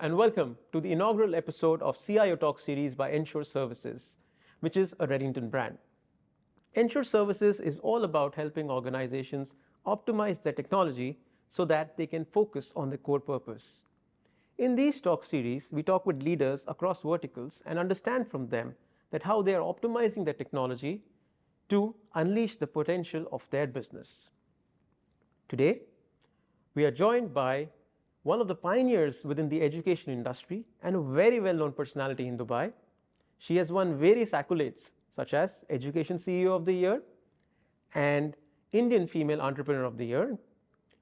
and welcome to the inaugural episode of CIO Talks Series by Ensure Services, which is a Redington brand. Ensure Services is all about helping organizations optimize their technology so that they can focus on their core purpose. In these talk series, we talk with leaders across verticals and understand from them that how they are optimizing their technology to unleash the potential of their business. Today, we are joined by one of the pioneers within the education industry and a very well-known personality in Dubai. She has won various accolades such as Education CEO of the Year and Indian Female Entrepreneur of the Year.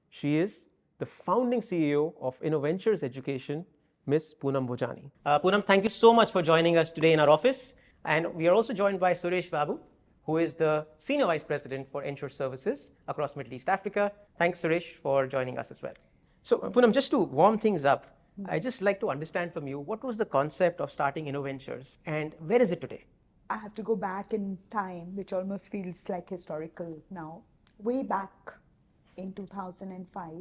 She is the founding CEO of Innoventures Education, Ms. Poonam Bhojani. Poonam, thank you so much for joining us today in our office. And we are also joined by Suresh Babu, who is the Senior Vice President for Ensure Services across Middle East Africa. Thanks, Suresh, for joining us as well. So, Poonam, just to warm things up, I'd just like to understand from you, what was the concept of starting Innoventures and where is it today? I have to go back in time, which almost feels like historical now. Way back in 2005,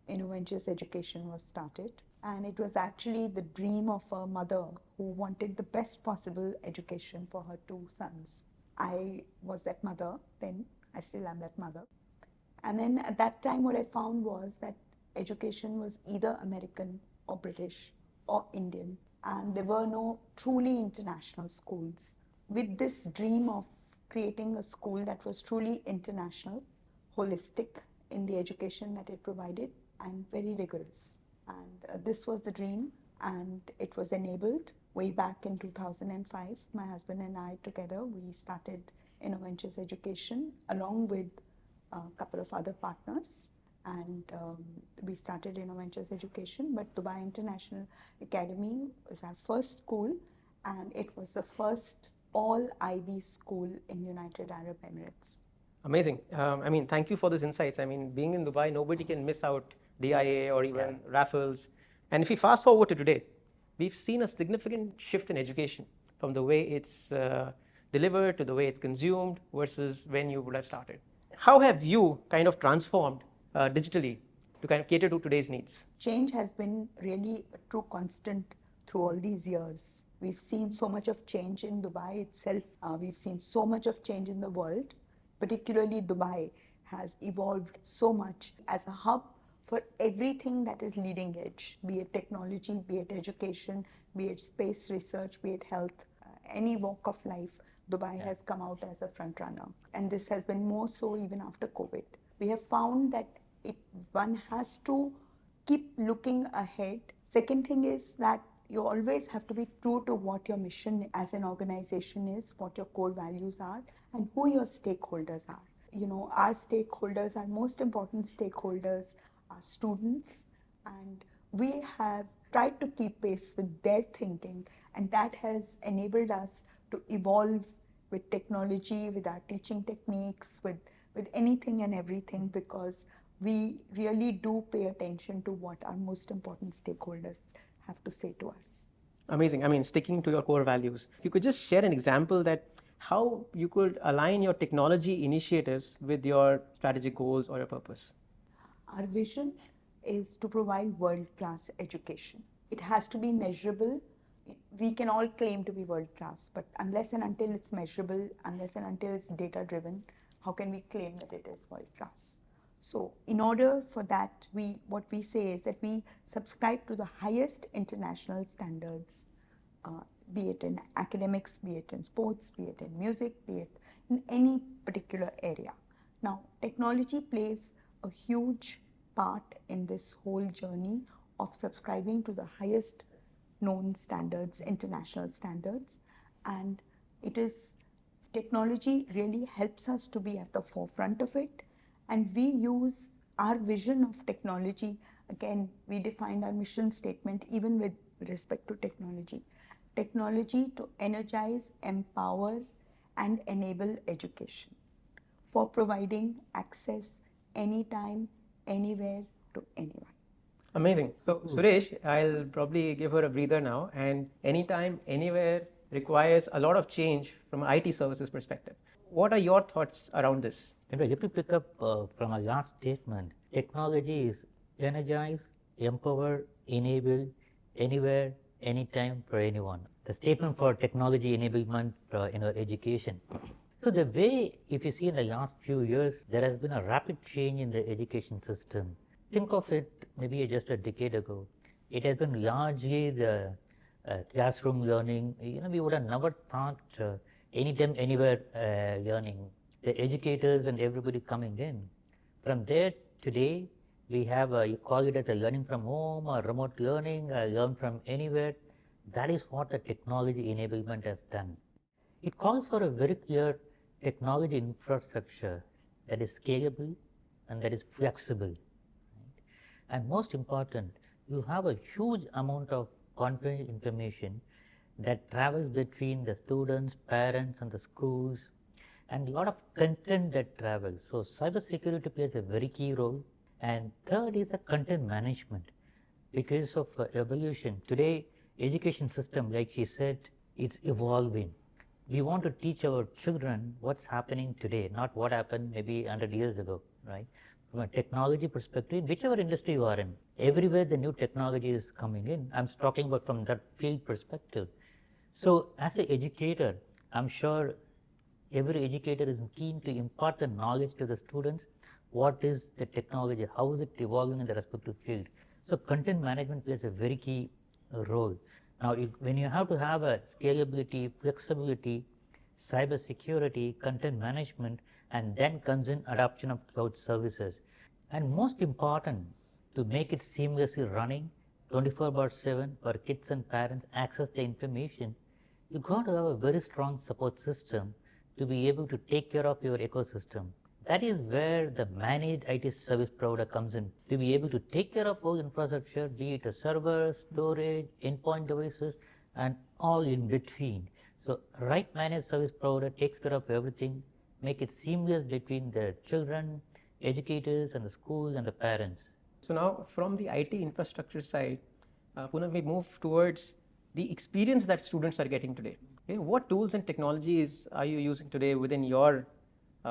Innoventures Education was started. And it was actually the dream of a mother who wanted the best possible education for her two sons. I was that mother then, I still am that mother. And then at that time, what I found was that education was either American or British or Indian, and there were no truly international schools. With this dream of creating a school that was truly international, holistic in the education that it provided, and very rigorous. And this was the dream, and it was enabled way back in 2005. My husband and I together, we started Innoventures Education along with a couple of other partners. And we started Innoventures Education, but Dubai International Academy was our first school, and it was the first all IB school in United Arab Emirates. Amazing. Thank you for those insights. Being in Dubai, nobody can miss out DIA or even raffles. And if we fast forward to today, we've seen a significant shift in education from the way it's delivered to the way it's consumed versus when you would have started. How have you kind of transformed digitally to kind of cater to today's needs? Change has been really a true constant through all these years. We've seen so much of change in Dubai itself. We've seen so much of change in the world. Particularly Dubai has evolved so much as a hub for everything that is leading edge, be it technology, be it education, be it space research, be it health, any walk of life. Dubai has come out as a front runner. And this has been more so even after COVID. We have found that one has to keep looking ahead. Second thing is that you always have to be true to what your mission as an organization is, what your core values are, and who your stakeholders are. You know, our stakeholders, our most important stakeholders are students, and we have tried to keep pace with their thinking, and that has enabled us to evolve with technology, with our teaching techniques, with anything and everything, because we really do pay attention to what our most important stakeholders have to say to us. Amazing. Sticking to your core values. If you could just share an example that how you could align your technology initiatives with your strategic goals or your purpose. Our vision is to provide world-class education. It has to be measurable. We can all claim to be world-class, but unless and until it's measurable, unless and until it's data-driven, how can we claim that it is world-class? So in order for that, what we say is that we subscribe to the highest international standards, be it in academics, be it in sports, be it in music, be it in any particular area. Now, technology plays a huge part in this whole journey of subscribing to the highest known standards, international standards, and technology really helps us to be at the forefront of it. And we use our vision of technology. Again, we defined our mission statement even with respect to technology. Technology to energize, empower, and enable education for providing access anytime, anywhere to anyone. Amazing. So, Suresh, I'll probably give her a breather now. And anytime, anywhere requires a lot of change from an IT services perspective. What are your thoughts around this? Let me pick up from our last statement. Technology is energize, empower, enable, anywhere, anytime, for anyone. The statement for technology enablement in our education. So the way, if you see in the last few years, there has been a rapid change in the education system. Think of it maybe just a decade ago. It has been largely the classroom learning. We would have never thought anytime, anywhere learning. The educators and everybody coming in. From there, today, we have, you call it as a learning from home or remote learning, learn from anywhere. That is what the technology enablement has done. It calls for a very clear technology infrastructure that is scalable and that is flexible. Right? And most important, you have a huge amount of confidential information that travels between the students, parents, and the schools, and a lot of content that travels. So cybersecurity plays a very key role. And third is the content management. Because of evolution, today education system, like she said, is evolving. We want to teach our children what's happening today, not what happened maybe 100 years ago, right? From a technology perspective, whichever industry you are in, everywhere the new technology is coming in. I'm talking about from that field perspective. So as an educator, I'm sure every educator is keen to impart the knowledge to the students. What is the technology? How is it evolving in the respective field? So content management plays a very key role. Now, when you have to have a scalability, flexibility, cyber security, content management, and then comes in adoption of cloud services. And most important, to make it seamlessly running 24/7 for kids and parents access the information, you got to have a very strong support system to be able to take care of your ecosystem. That is where the managed IT service provider comes in, to be able to take care of all infrastructure, be it a server, storage, endpoint devices, and all in between. So right managed service provider takes care of everything, make it seamless between the children, educators, and the schools and the parents. So now from the IT infrastructure side, Poonam, we move towards the experience that students are getting today. Okay, what tools and technologies are you using today within your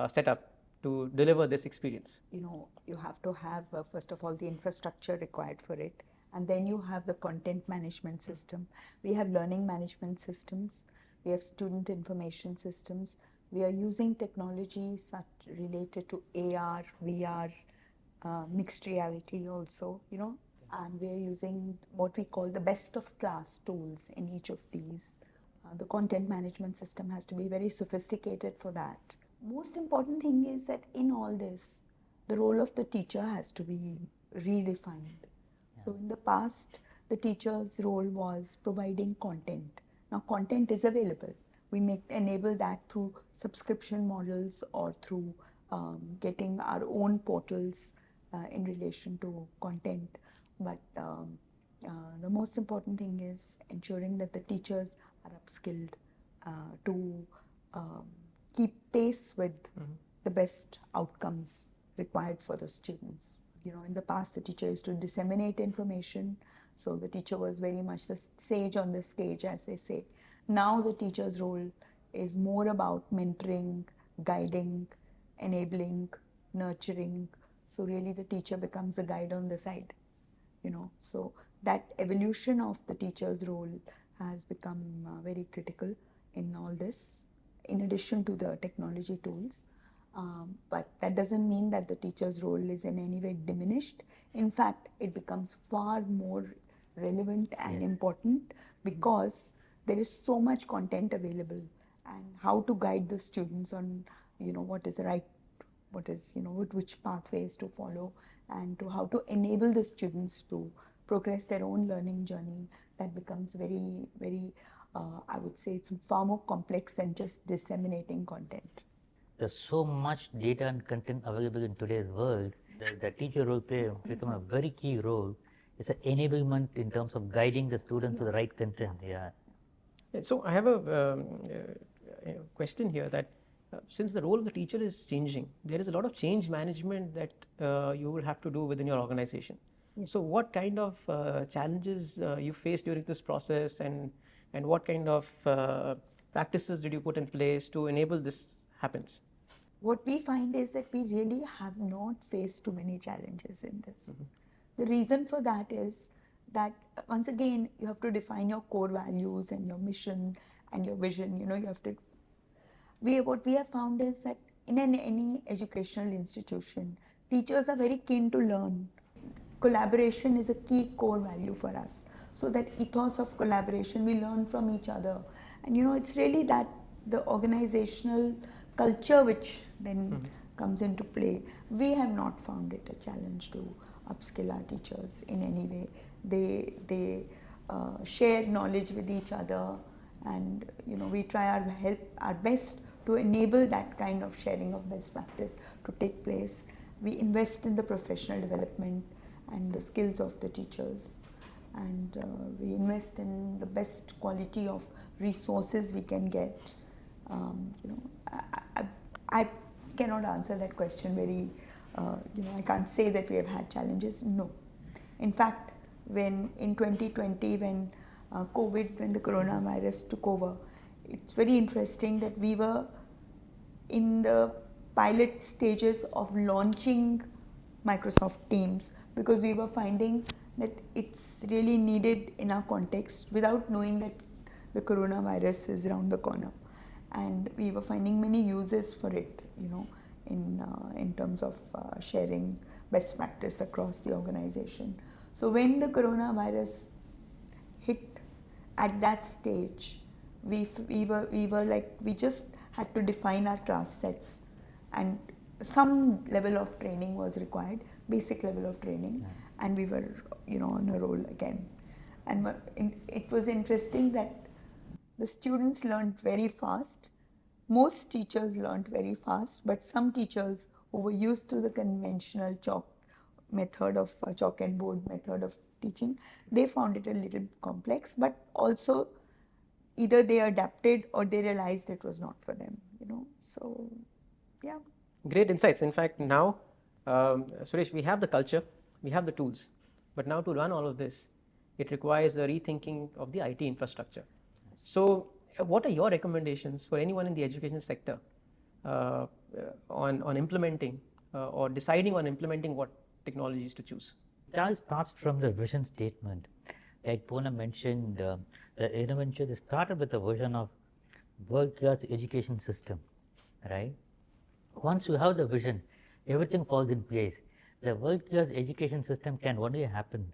setup to deliver this experience? You have to have, first of all, the infrastructure required for it. And then you have the content management system. We have learning management systems. We have student information systems. We are using technology such related to AR, VR, mixed reality also, and we are using what we call the best of class tools in each of these. The content management system has to be very sophisticated for that. Most important thing is that in all this, the role of the teacher has to be redefined. Yeah. So in the past, the teacher's role was providing content. Now content is available. We enable that through subscription models or through getting our own portals in relation to content. But the most important thing is ensuring that the teachers are upskilled to keep pace with the best outcomes required for the students. In the past, the teacher used to disseminate information, so the teacher was very much the sage on the stage, as they say. Now the teacher's role is more about mentoring, guiding, enabling, nurturing. So really the teacher becomes the guide on the side. So that evolution of the teacher's role has become very critical in all this, in addition to the technology tools. But that doesn't mean that the teacher's role is in any way diminished. In fact, it becomes far more relevant and important because there is so much content available, and how to guide the students on, what is the right, which pathways to follow, and to how to enable the students to progress their own learning journey. That becomes very, very, I would say it's far more complex than just disseminating content. There's so much data and content available in today's world. The teacher role play become a very key role. It's an enablement in terms of guiding the students to the right content. Yeah. So I have a question here that since the role of the teacher is changing, there is a lot of change management that you will have to do within your organization. Yes. So what kind of challenges you faced during this process, and what kind of practices did you put in place to enable this happens? What we find is that we really have not faced too many challenges in this. The reason for that is that once again you have to define your core values and your mission and your vision. You have to. What we have found is that in any educational institution, teachers are very keen to learn. Collaboration is a key core value for us. So that ethos of collaboration, we learn from each other, and it's really that the organizational culture which then comes into play. We have not found it a challenge to upskill our teachers in any way. They share knowledge with each other, and we try our best to enable that kind of sharing of best practice to take place. We invest in the professional development and the skills of the teachers, and we invest in the best quality of resources we can get. I cannot answer that question very, I can't say that we have had challenges. No. In fact, when in 2020, when when the coronavirus took over, it's very interesting that we were in the pilot stages of launching Microsoft Teams, because we were finding that it's really needed in our context without knowing that the coronavirus is around the corner. And we were finding many uses for it, in terms of sharing best practice across the organization. So when the coronavirus hit at that stage, we just had to define our class sets, and some level of training was required, basic level of training, and we were on a roll again. And it was interesting that the students learned very fast. Most teachers learned very fast, but some teachers who were used to the conventional chalk and board method of teaching, they found it a little complex, but also either they adapted or they realized it was not for them, So, yeah. Great insights. In fact, now, Suresh, we have the culture, we have the tools, but now to run all of this, it requires a rethinking of the IT infrastructure. So, what are your recommendations for anyone in the education sector on implementing or deciding on implementing what technologies to choose? It all starts from the vision statement. Like Poonam mentioned, the Innoventures started with a vision of world-class education system, right? Once you have the vision, everything falls in place. The world-class education system can only happen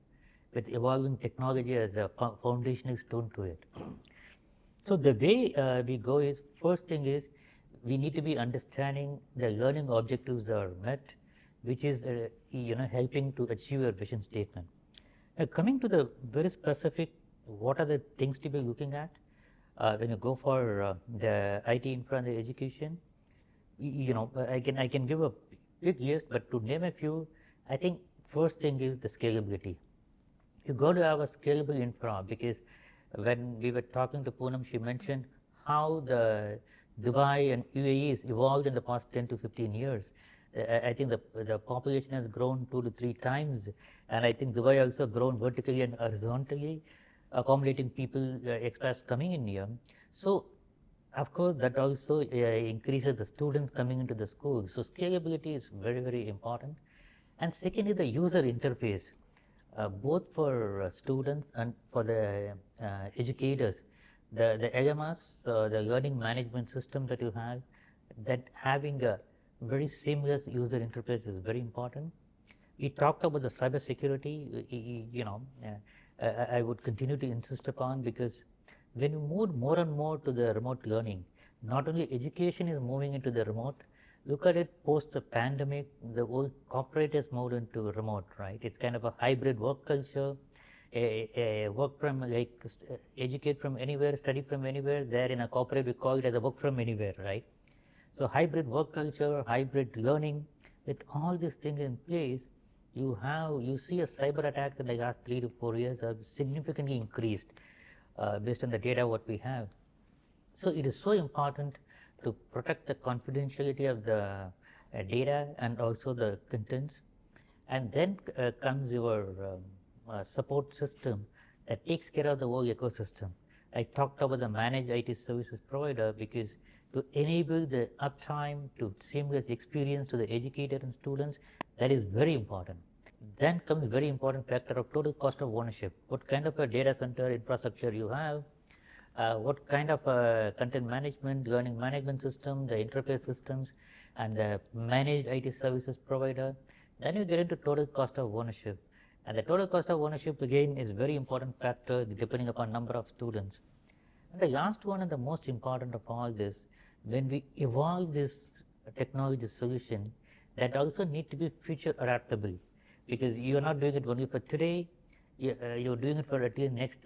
with evolving technology as a foundational stone to it. So the way we go is, first thing is, we need to be understanding the learning objectives are met, which is helping to achieve your vision statement. Coming to the very specific, what are the things to be looking at when you go for the IT infra and the education? I can give a big list, but to name a few, I think first thing is the scalability. You got to have a scalable infra, because when we were talking to Poonam, she mentioned how the Dubai and UAE is evolved in the past 10 to 15 years. I think the population has grown 2 to 3 times, and I think Dubai also grown vertically and horizontally, accommodating people, expats coming in here. So, of course, that also increases the students coming into the school. So, scalability is very, very important. And second is the user interface, both for students and for the educators. The LMS, the learning management system that you have, that having a very seamless user interface is very important. We talked about the cyber security, I would continue to insist upon, because when you move more and more to the remote learning, not only education is moving into the remote, look at it post the pandemic, the whole corporate has moved into remote, right? It's kind of a hybrid work culture, a work from, educate from anywhere, study from anywhere. There in a corporate, we call it as a work from anywhere, right? So hybrid work culture, hybrid learning, with all these things in place, you see a cyber attack in the last 3 to 4 years have significantly increased based on the data what we have. So it is so important to protect the confidentiality of the data and also the contents. And then comes your support system that takes care of the whole ecosystem. I talked about the managed IT services provider, because to enable the uptime to seamless experience to the educator and students, that is very important. then comes very important factor of total cost of ownership. What kind of a data center infrastructure you have, what kind of content management, learning management system, the interface systems, and the managed IT services provider. Then you get into total cost of ownership. And the total cost of ownership again is very important factor depending upon number of students. And the last one and the most important of all this, when we evolve this technology solution, that also need to be future adaptable, because you are not doing it only for today, you're doing it for at least next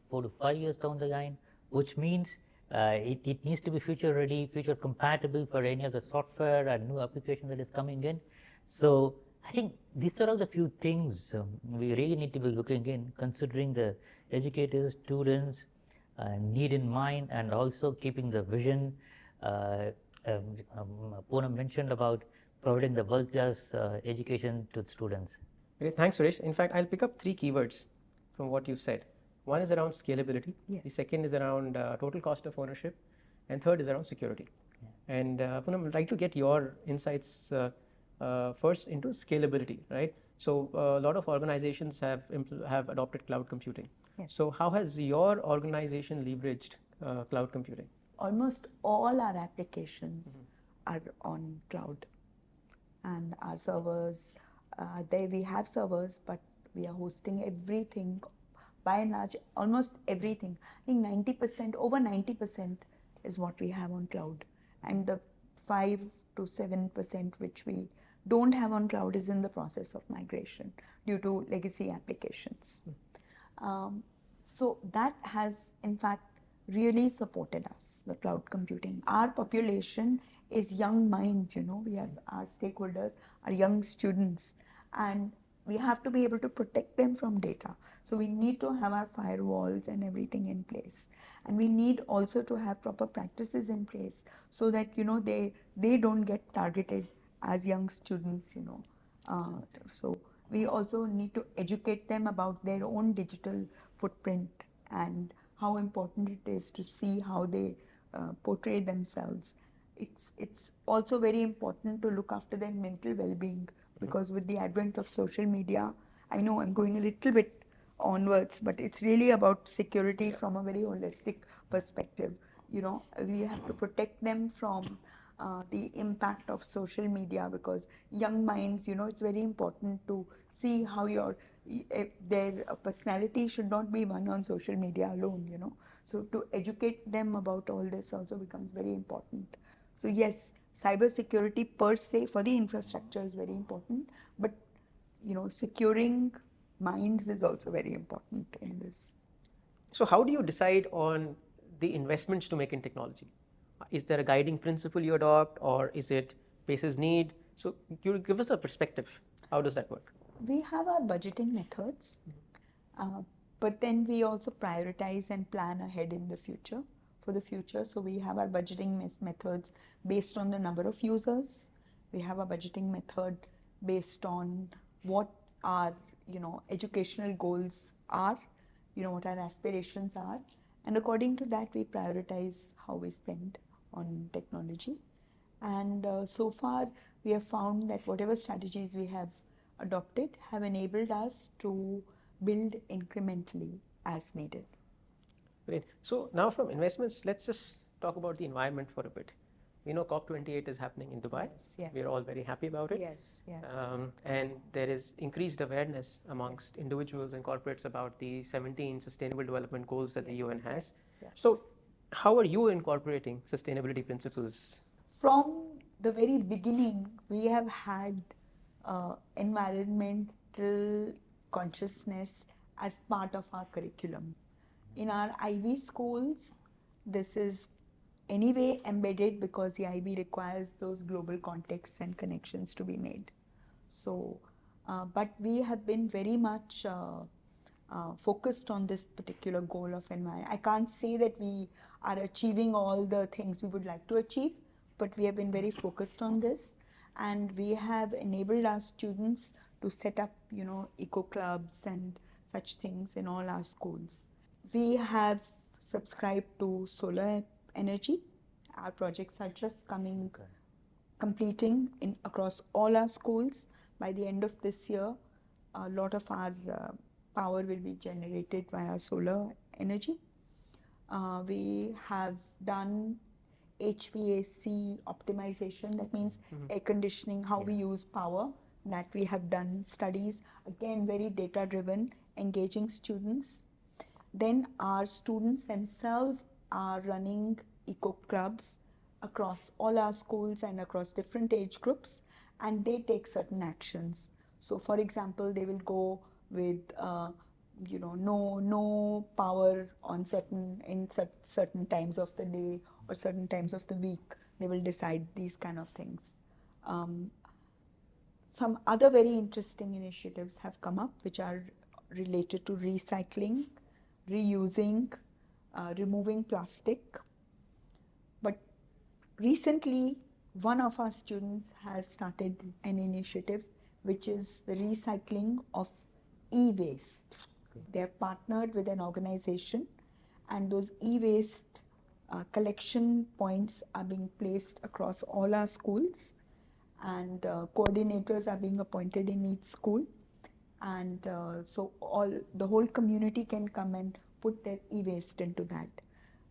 4 to 5 years down the line, which means it needs to be future ready, future compatible for any of the software and new application that is coming in. So I think these are all the few things we really need to be looking in, considering the educators, students, need in mind, and also keeping the vision. Poonam mentioned about providing the world-class education to students. Great, thanks, Suresh. In fact, I'll pick up 3 keywords from what you've said. One is around scalability, Yes. the second is around total cost of ownership, and third is around security. And Poonam, I'd like to get your insights first into scalability, right? So a lot of organizations have adopted cloud computing. Yes. So how has your organization leveraged cloud computing? Almost all our applications are on cloud, and our servers, we have servers, but we are hosting everything, by and large, almost everything. I think 90%, over 90% is what we have on cloud, and the 5 to 7% which we don't have on cloud is in the process of migration due to legacy applications. So that has in fact really supported us, the cloud computing. Our population is young minds, we have our stakeholders, our young students, and we have to be able to protect them from data. So we need to have our firewalls and everything in place. And we need also to have proper practices in place so that, they don't get targeted as young students, So we also need to educate them about their own digital footprint and how important it is to see how they portray themselves. It's also very important to look after their mental well-being, because with the advent of social media, I know I'm going a little bit onwards, but it's really about security from a very holistic perspective. We have to protect them from the impact of social media, because young minds, it's very important to see how their personality should not be one on social media alone, So to educate them about all this also becomes very important. So yes, cybersecurity per se for the infrastructure is very important, but securing minds is also very important in this. So how do you decide on the investments to make in technology? Is there a guiding principle you adopt, or is it basis need? So you give us a perspective. How does that work? We have our budgeting methods, but then we also prioritize and plan ahead in the future, for the future. So we have our budgeting methods based on the number of users. We have a budgeting method based on what our educational goals are, what our aspirations are, and according to that we prioritize how we spend on technology. And so far we have found that whatever strategies we have adopted have enabled us to build incrementally as needed. Great. So now from investments, let's just talk about the environment for a bit. We know COP28 is happening in Dubai. Yes. We're all very happy about it. Yes. And there is increased awareness amongst individuals and corporates about the 17 Sustainable Development Goals that the UN has. Yes. So how are you incorporating sustainability principles? From the very beginning, we have had environmental consciousness as part of our curriculum. In our IB schools, this is anyway embedded because the IB requires those global contexts and connections to be made. So, but we have been very much focused on this particular goal of environment. I can't say that we are achieving all the things we would like to achieve, but we have been very focused on this, and we have enabled our students to set up, eco clubs and such things in all our schools. We have subscribed to solar energy. Our projects are just completing across all our schools. By the end of this year, a lot of our power will be generated via solar energy. We have done HVAC optimization, that means air conditioning, how we use power, that we have done studies, again very data driven, engaging students. Then our students themselves are running eco clubs across all our schools and across different age groups, and they take certain actions. So for example, they will go with no power on certain times of the day or certain times of the week. They will decide these kind of things. Some other very interesting initiatives have come up which are related to recycling, reusing, removing plastic. But recently, one of our students has started an initiative which is the recycling of e-waste. They have partnered with an organization, and those e-waste collection points are being placed across all our schools, and coordinators are being appointed in each school, and so the whole community can come and put their e-waste into that.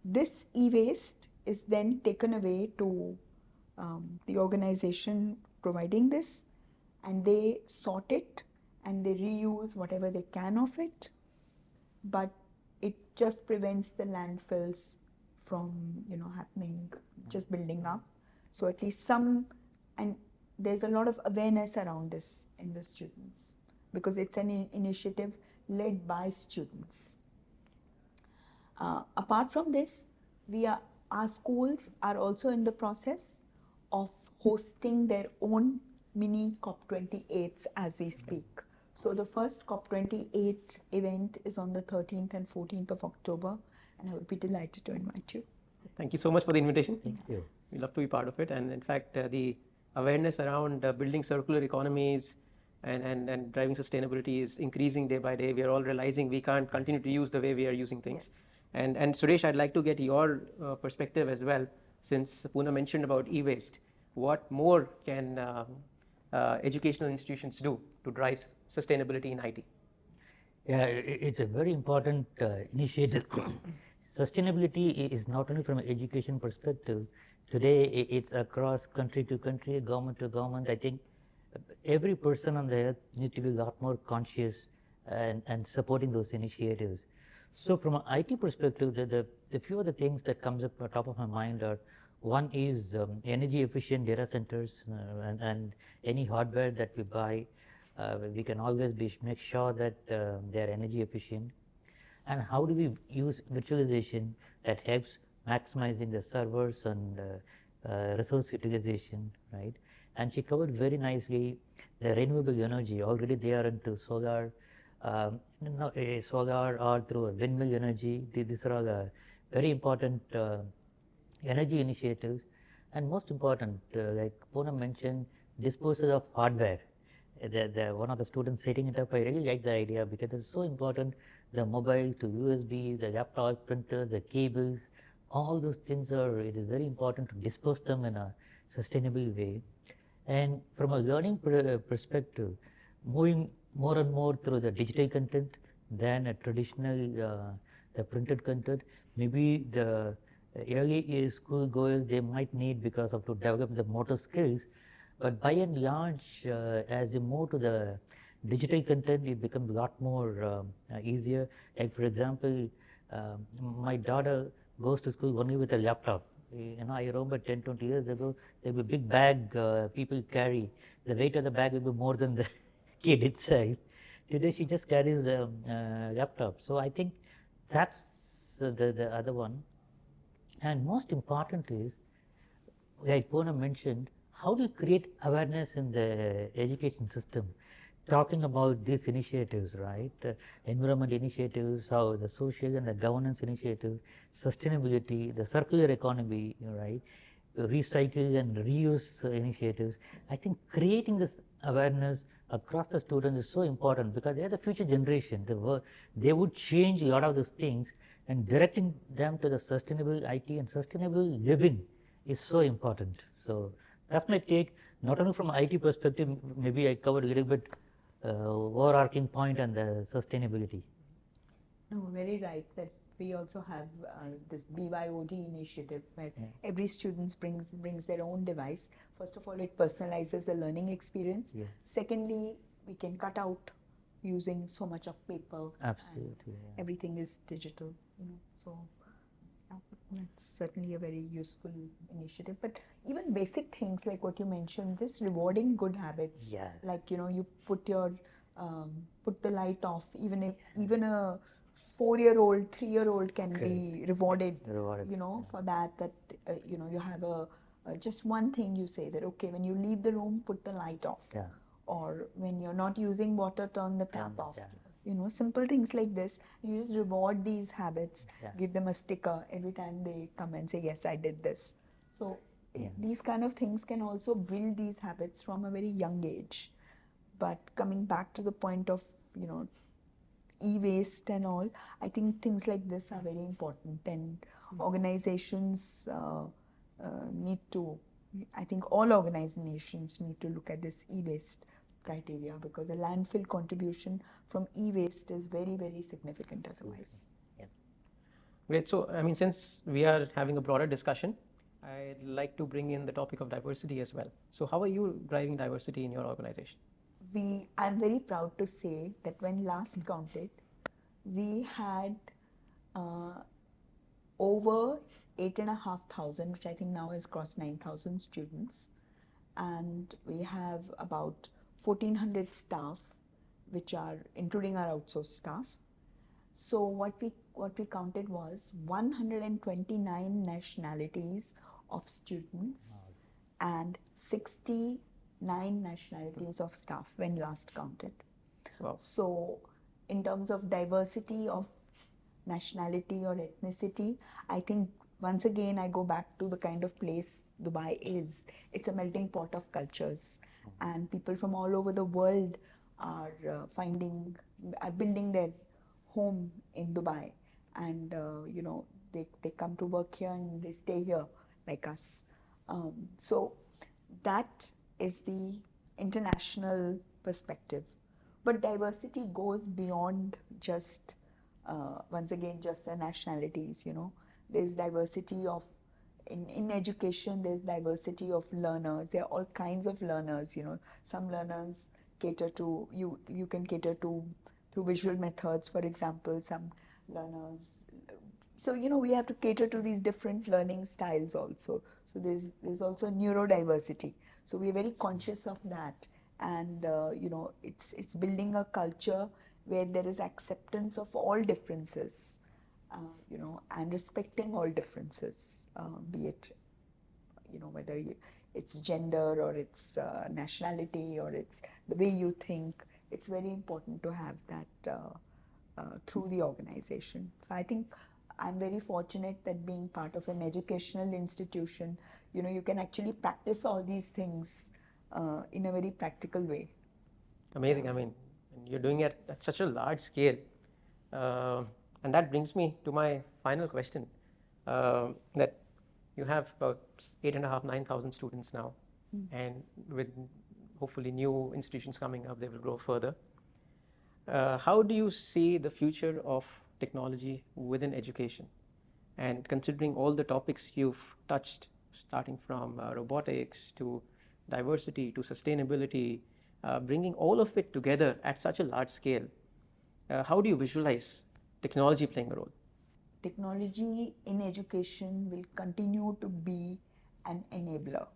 This e-waste is then taken away to the organization providing this, and they sort it and they reuse whatever they can of it, but it just prevents the landfills from happening, just building up. So at least and there's a lot of awareness around this in the students, because it's an initiative led by students. Apart from this, our schools are also in the process of hosting their own mini COP28s as we speak. So the first COP28 event is on the 13th and 14th of October, and I would be delighted to invite you. Thank you so much for the invitation. Thank you. We love to be part of it, and in fact, the awareness around building circular economies and driving sustainability is increasing day by day. We are all realizing we can't continue to use the way we are using things. Yes. And Suresh, I'd like to get your perspective as well, since Poonam mentioned about e-waste. What more can educational institutions do to drive sustainability in IT? Yeah, it's a very important initiative. Sustainability is not only from an education perspective. Today, it's across country to country, government to government. I think every person on the earth needs to be a lot more conscious and supporting those initiatives. So from an IT perspective, the few of the things that comes up on top of my mind are, one is energy efficient data centers, and any hardware that we buy, we can always make sure that they are energy efficient. And how do we use virtualization that helps maximizing the servers and resource utilization, right? And she covered very nicely the renewable energy. Already they are into solar, solar or through windmill energy. These are all very important energy initiatives. And most important, like Poonam mentioned, disposal of hardware. One of the students setting it up, I really like the idea because it's so important. The mobile to USB, the laptop, printer, the cables, all those things it is very important to dispose them in a sustainable way. And from a learning perspective, moving more and more through the digital content than a traditional the printed content. Maybe the early school goers they might need because of to develop the motor skills, but by and large, as you move to the digital content, it becomes a lot more easier. Like for example, my daughter goes to school only with a laptop. I remember 10, 20 years ago, there was a big bag people carry. The weight of the bag will be more than the kid itself. Today she just carries a laptop. So I think that's the other one. And most important is, like Poonam mentioned, how do you create awareness in the education system? Talking about these initiatives, right? Environment initiatives, how the social and the governance initiatives, sustainability, the circular economy, right? Recycle and reuse initiatives. I think creating this awareness across the students is so important because they are the future generation. They would change a lot of those things, and directing them to the sustainable IT and sustainable living is so important. So that's my take, not only from IT perspective, maybe I covered a little bit overarching point on the sustainability. No, very right. That we also have this BYOD initiative where every student brings their own device. First of all, it personalizes the learning experience. Yeah. Secondly, we can cut out using so much of paper. Absolutely. And everything is digital. So yeah, that's certainly a very useful initiative. But even basic things like what you mentioned, just rewarding good habits. Yes. Like you put your put the light off. Even a 4-year-old, 3-year-old can be rewarded. For that. You have just one thing you say that okay, when you leave the room, put the light off. Yeah. Or when you're not using water, turn the tap off. Yeah. Simple things like this. You just reward these habits, Yeah. give them a sticker every time they come and say, yes, I did this. So these kind of things can also build these habits from a very young age. But coming back to the point of, e-waste and all, I think things like this are very important, and organizations need to, I think all organizations need to look at this e-waste criteria, because the landfill contribution from e-waste is very, very significant otherwise. Yeah. Great. So, I mean, since we are having a broader discussion, I'd like to bring in the topic of diversity as well. So, how are you driving diversity in your organization? I'm very proud to say that when last counted, we had over 8,500, which I think now has crossed 9,000 students, and we have about 1,400 staff, which are including our outsourced staff. So what we counted was 129 nationalities of students and 69 nationalities of staff when last counted. Wow. So in terms of diversity of nationality or ethnicity, I think once again I go back to the kind of place Dubai is. It's a melting pot of cultures, and people from all over the world are building their home in Dubai, and they come to work here and they stay here like us. So that is the international perspective. But diversity goes beyond just once again just the nationalities. There's diversity of in education. There's diversity of learners. There are all kinds of learners. Some learners cater to you can cater to through visual methods, for example. Some learners, so we have to cater to these different learning styles also. So there's also neurodiversity. So we're very conscious of that, and it's building a culture where there is acceptance of all differences, and respecting all differences, be it whether it's gender or it's nationality or it's the way you think. It's very important to have that through the organization. So I think I'm very fortunate that being part of an educational institution, you can actually practice all these things in a very practical way. Amazing. I mean, you're doing it at such a large scale. And that brings me to my final question, that you have about 8,500, 9,000 students now, and with hopefully new institutions coming up, they will grow further. How do you see the future of technology within education? And considering all the topics you've touched, starting from robotics to diversity to sustainability, bringing all of it together at such a large scale, how do you visualize technology playing a role? Technology in education will continue to be an enabler,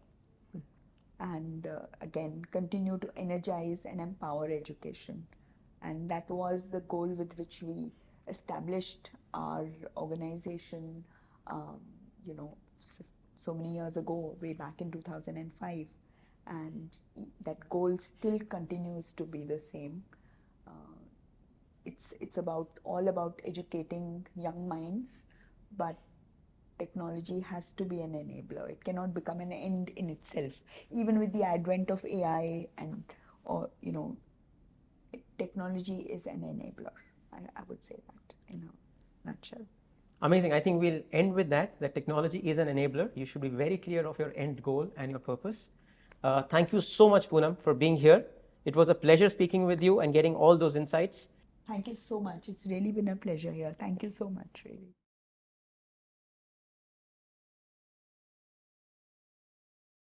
and again continue to energize and empower education. And that was the goal with which we established our organization so many years ago, way back in 2005, and that goal still continues to be the same. It's all about educating young minds, but technology has to be an enabler. It cannot become an end in itself. Even with the advent of AI technology is an enabler. I would say that in a nutshell. Amazing. I think we'll end with that technology is an enabler. You should be very clear of your end goal and your purpose. Thank you so much, Poonam, for being here. It was a pleasure speaking with you and getting all those insights. Thank you so much. It's really been a pleasure here. Thank you so much, really.